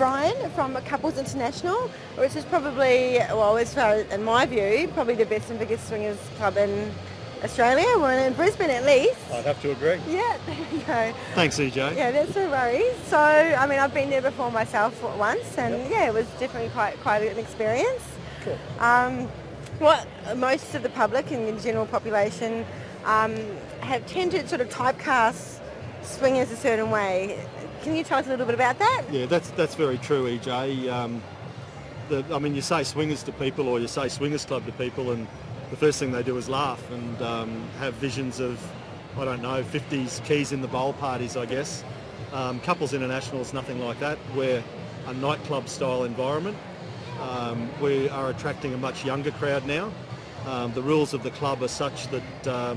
Bryan from Couples International, which is probably, well, as far as, in my view, probably the best and biggest swingers club in Australia, well, in Brisbane at least. I'd have to agree. Yeah, there you go. Thanks, EJ. Yeah, that's no worries. So, I mean, I've been there before myself once, and Yep. yeah, it was definitely quite an experience. Cool. What most of the public and the general population have tended to sort of typecast swingers a certain way. Can you tell us a little bit about that? Yeah, that's very true, EJ. I mean, you say swingers to people or you say swingers club to people, and the first thing they do is laugh and have visions of, I don't know, 50s keys in the bowl parties, I guess. Couples International is nothing like that. We're a nightclub style environment. We are attracting a much younger crowd now. The rules of the club are such that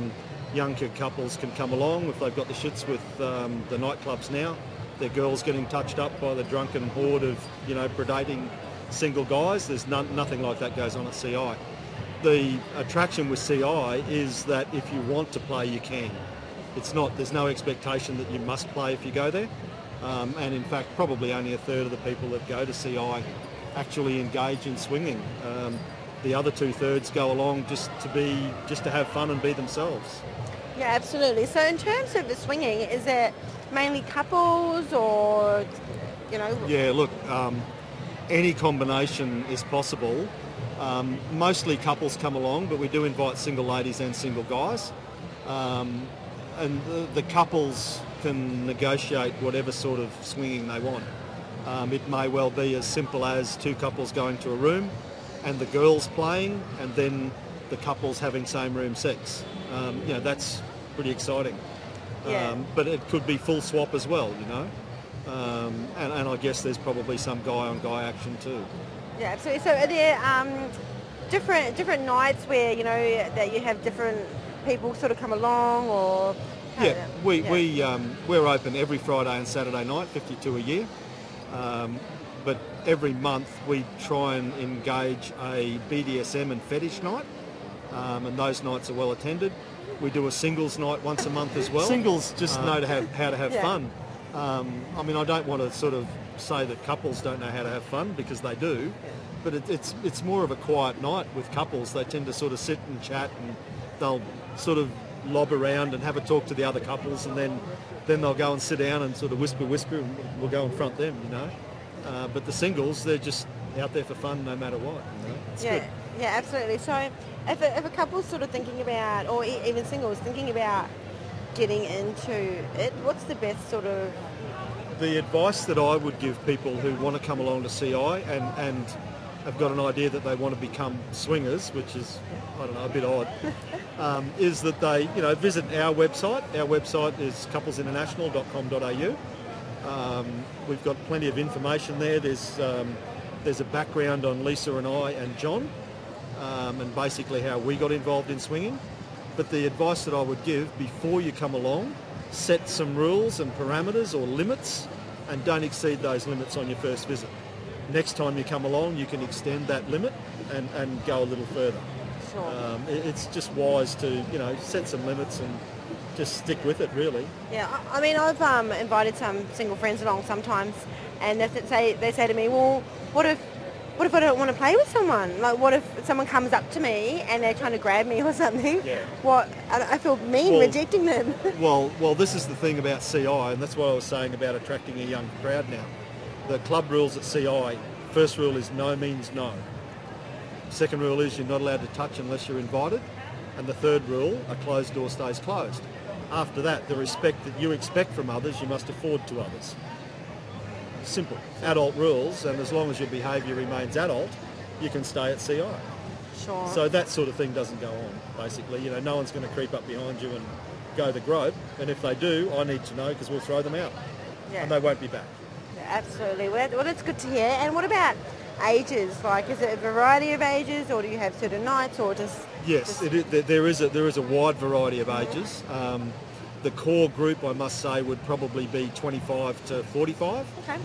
younger couples can come along if they've got the shits with the nightclubs now. Their girls getting touched up by the drunken horde of, predating single guys. There's nothing like that goes on at CI. The attraction with CI is that if you want to play, you can. There's no expectation that you must play if you go there. And in fact, probably only a third of the people that go to CI actually engage in swinging. The other 2/3 go along just to have fun and be themselves. Yeah, absolutely. So in terms of the swinging, is it mainly couples or, Yeah, look, any combination is possible. Mostly couples come along, but we do invite single ladies and single guys. And the couples can negotiate whatever sort of swinging they want. It may well be as simple as two couples going to a room and the girls playing and then the couples having same room sex. That's pretty exciting. Yeah. But it could be full swap as well, and I guess there's probably some guy on guy action too. Yeah, absolutely. So are there different nights where, that you have different people sort of come along or... Yeah, we're open every Friday and Saturday night, 52 a year. But every month we try and engage a BDSM and fetish night, and those nights are well attended. We do a singles night once a month as well. Singles just know how to have fun. I mean, I don't want to sort of say that couples don't know how to have fun, because they do, but it's more of a quiet night with couples. They tend to sort of sit and chat, and they'll sort of lob around and have a talk to the other couples, and then they'll go and sit down and sort of whisper, and we'll go and front them, But the singles, they're just out there for fun no matter what. It's good. Yeah, absolutely. So if a couple's sort of thinking about, or even singles thinking about getting into it, what's the best sort of... The advice that I would give people who want to come along to CI and have got an idea that they want to become swingers, which is, I don't know, a bit odd, is that they, visit our website. Our website is couplesinternational.com.au. We've got plenty of information there. There's a background on Lisa and I and John, and basically how we got involved in swinging. But the advice that I would give before you come along, set some rules and parameters or limits, and don't exceed those limits on your first visit. Next time you come along, you can extend that limit and go a little further. Sure. It's just wise to, set some limits and just stick with it, really. Yeah, I mean, I've invited some single friends along sometimes, and they say to me, well, what if I don't want to play with someone? Like, what if someone comes up to me and they're trying to grab me or something? Yeah. I feel mean rejecting them. well, this is the thing about CI, and that's what I was saying about attracting a young crowd now. The club rules at CI, first rule is no means no. Second rule is you're not allowed to touch unless you're invited. And the third rule, a closed door stays closed. After that, the respect that you expect from others, you must afford to others. Simple. Adult rules, and as long as your behaviour remains adult, you can stay at CI. Sure. So that sort of thing doesn't go on, basically. No one's going to creep up behind you and go the grope. And if they do, I need to know, because we'll throw them out. Yeah. And they won't be back. Absolutely. Well, that's good to hear. And what about ages? Like, is it a variety of ages, or do you have certain nights, or just... Yes, there is a wide variety of ages. The core group, I must say, would probably be 25 to 45. Okay.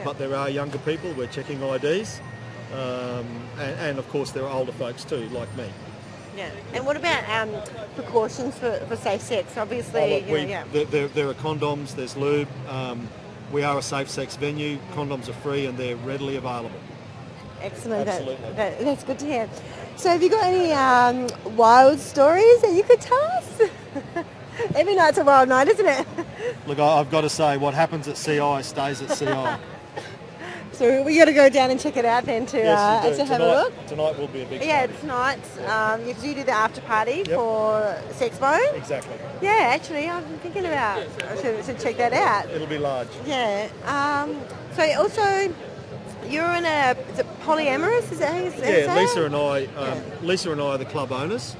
But there are younger people. We're checking IDs. And of course, there are older folks too, like me. Yeah. And what about precautions for safe sex? Obviously, there are condoms, there's lube. we are a safe sex venue. Condoms are free and they're readily available. Excellent. Absolutely. That's good to hear. So have you got any wild stories that you could tell us? Every night's a wild night, isn't it? Look, I've got to say, what happens at CI stays at CI. So we got to go down and check it out then to Yes, you do. have a look. Tonight will be a big Yeah, party. tonight. You do the after party for SexyON. Exactly. Yeah, actually, I've been thinking about. I should check that out. It'll be large. Yeah. So also, you're in is it polyamorous? Is that how you say it? Yeah, Lisa and I are the club owners.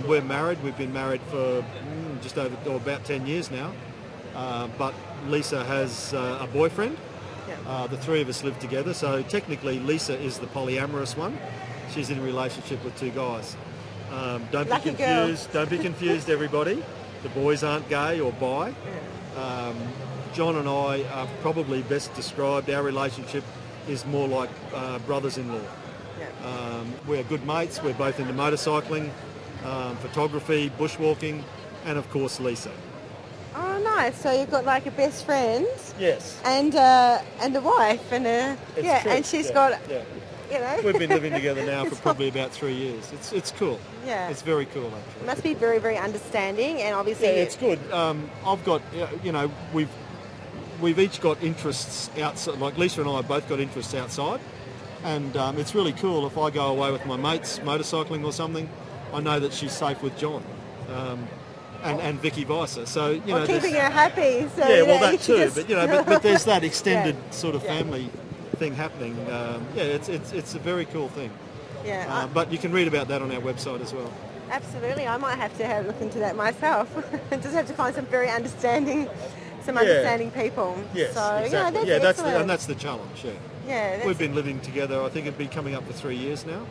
We're married. We've been married for just over about 10 years now. But Lisa has a boyfriend. Yeah. The three of us live together. So technically, Lisa is the polyamorous one. She's in a relationship with 2 guys. Don't Lucky be confused. Don't be confused, everybody. The boys aren't gay or bi. John and I are probably best described. Our relationship is more like brothers-in-law. Yeah. We're good mates. We're both into motorcycling, photography, bushwalking, and of course Lisa. Oh, nice. So you've got like a best friend. Yes. And a wife and It's true. and she's Yeah, got yeah. you know. We've been living together now for It's probably about 3 years. It's cool. Yeah. It's very cool actually. It must be very, very understanding, and obviously Yeah, it's good. I've got, we've each got interests outside. Like Lisa and I have both got interests outside, and it's really cool. If I go away with my mates motorcycling or something, I know that she's safe with John, and Vicky Vicer. So keeping her happy. So yeah, well that you too. just- But there's that extended Yeah. sort of family thing happening. It's a very cool thing. Yeah. But you can read about that on our website as well. Absolutely, I might have to have a look into that myself. Just have to find some understanding people. Yes, so, exactly. Yeah, that's and excellent. that's the challenge. Yeah. Yeah, We've been living together. I think it'd be coming up for 3 years now,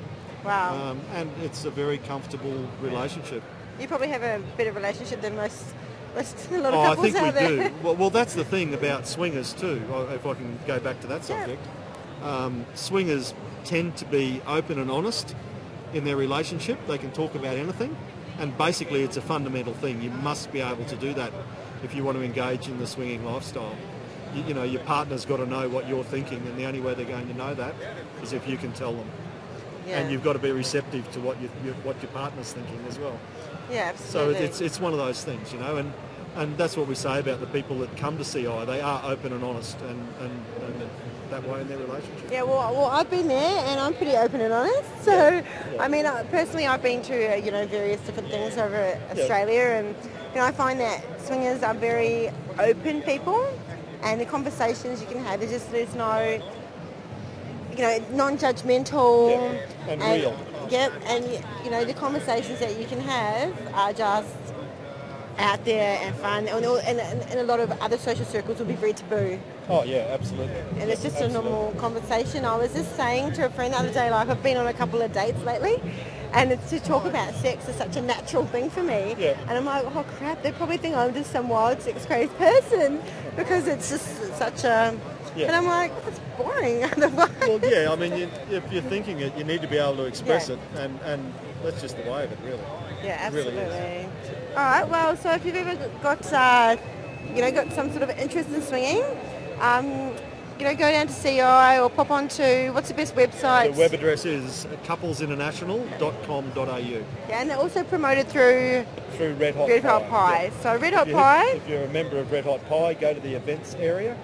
wow. and it's a very comfortable relationship. You probably have a better relationship than most a lot of I couples think we out there. do. Well, that's the thing about swingers too. If I can go back to that subject, swingers tend to be open and honest in their relationship. They can talk about anything, and basically it's a fundamental thing. You must be able to do that if you want to engage in the swinging lifestyle. Your partner's got to know what you're thinking, and the only way they're going to know that is if you can tell them. Yeah. And you've got to be receptive to what your partner's thinking as well. Yeah, So absolutely. it's one of those things, and that's what we say about the people that come to CI. They are open and honest, and that way in their relationship. Yeah, well, I've been there, and I'm pretty open and honest. So, Yeah. I mean, personally, I've been to various different things over Australia, and I find that swingers are very open people, and the conversations you can have there's no non-judgmental And real. Yep, and the conversations that you can have are just out there and fun, and a lot of other social circles will be very taboo. Oh yeah, absolutely. And it's just a normal conversation. I was just saying to a friend the other day, like I've been on a couple of dates lately, and it's to talk about sex is such a natural thing for me. Yeah. And I'm like, oh crap, they probably think I'm just some wild sex crazed person because it's just such a. Yeah. And I'm like, that's boring. Well, yeah, I mean, if you're thinking it, you need to be able to express Yeah. it, and that's just the way of it, really. Yeah, It really absolutely. is. All right. Well, so if you've ever got got some sort of interest in swinging, go down to CI or pop onto what's the best website? The web address is couplesinternational.com.au. Yeah, and they're also promoted through Through Red Hot Red Hot Pie. Yeah. So Red Hot If Pie. you're a member of Red Hot Pie, go to the events area